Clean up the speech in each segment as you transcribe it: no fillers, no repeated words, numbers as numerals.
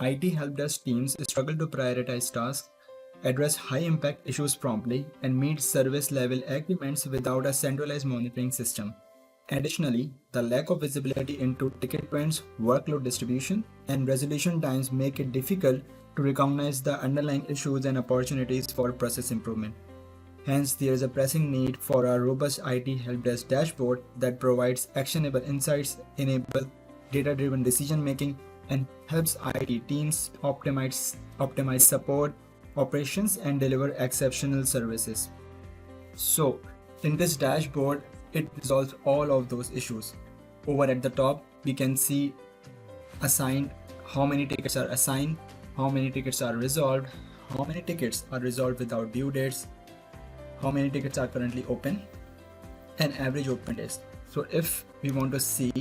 IT help desk teams struggle to prioritize tasks, address high-impact issues promptly, and meet service-level agreements without a centralized monitoring system. Additionally, the lack of visibility into ticket trends, workload distribution, and resolution times make it difficult to recognize the underlying issues and opportunities for process improvement. Hence, there is a pressing need for a robust IT help desk dashboard that provides actionable insights, enable data-driven decision-making, and helps IT teams optimize support, operations, and deliver exceptional services. So, in this dashboard, it resolves all of those issues. Over at the top, we can see assigned, how many tickets are assigned, how many tickets are resolved, how many tickets are resolved without due dates, how many tickets are currently open, and average open days. So if we want to see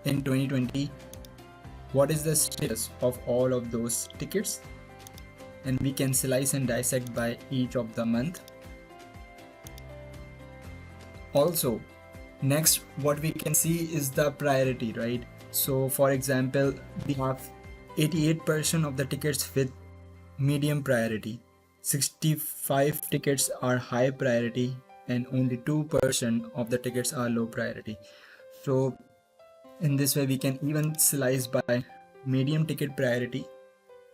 in 2020 what is the status of all of those tickets, and we can slice and dissect by each of the month. Also, next what we can see is the priority, right? So for example, we have 88% of the tickets with medium priority, 65 tickets are high priority, and only 2% of the tickets are low priority. So in this way we can even slice by medium ticket priority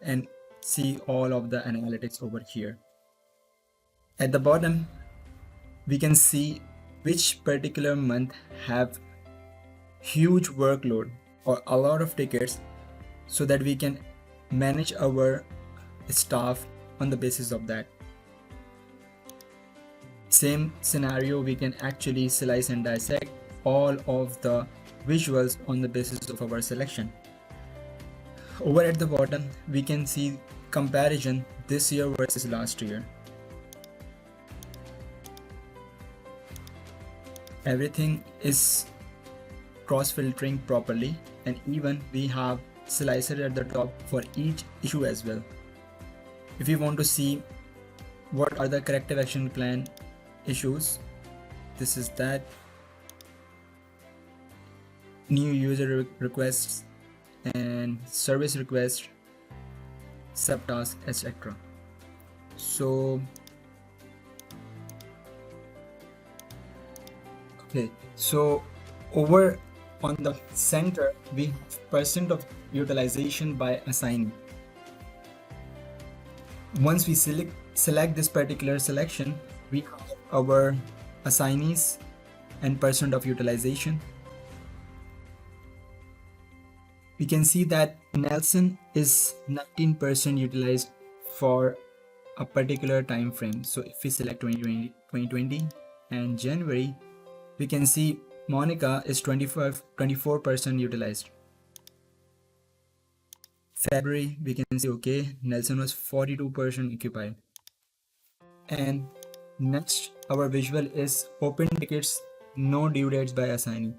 and see all of the analytics over here. At the bottom we can see which particular month have huge workload or a lot of tickets, so that we can manage our staff on the basis of that. Same scenario, we can actually slice and dissect all of the visuals on the basis of our selection. Over at the bottom we can see comparison this year versus last year. Everything is cross-filtering properly, and even we have slicer at the top for each issue as well. If you want to see what are the corrective action plan issues, this is that. New user requests and service requests, subtasks, etc. So okay, so over on the center we have percent of utilization by assignee. Once we select this particular selection, we have our assignees and percent of utilization. We can see that Nelson is 19% utilized for a particular time frame. So if we select 2020 and January, we can see Monica is 24% utilized. February, we can see okay, Nelson was 42% occupied. And next, our visual is open tickets, no due dates by assignee.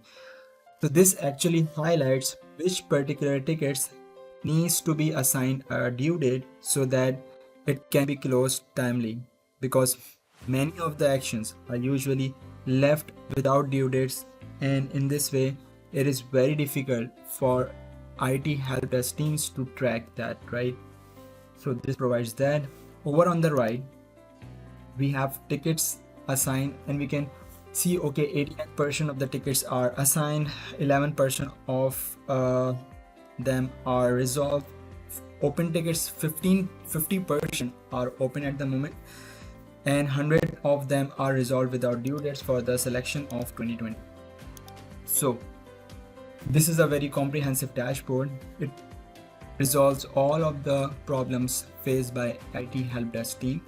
So this actually highlights which particular tickets needs to be assigned a due date so that it can be closed timely, because many of the actions are usually left without due dates, and in this way it is very difficult for IT help desk teams to track that, right? So this provides that. Over on the right we have tickets assigned, and we can see okay, 89% of the tickets are assigned, 11% of them are resolved. Open tickets 50% are open at the moment, and 100 of them are resolved without due dates for the selection of 2020. So this is a very comprehensive dashboard. It resolves all of the problems faced by IT help desk team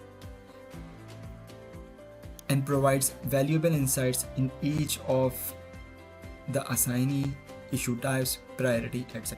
and provides valuable insights in each of the assignee, issue types, priority, etc.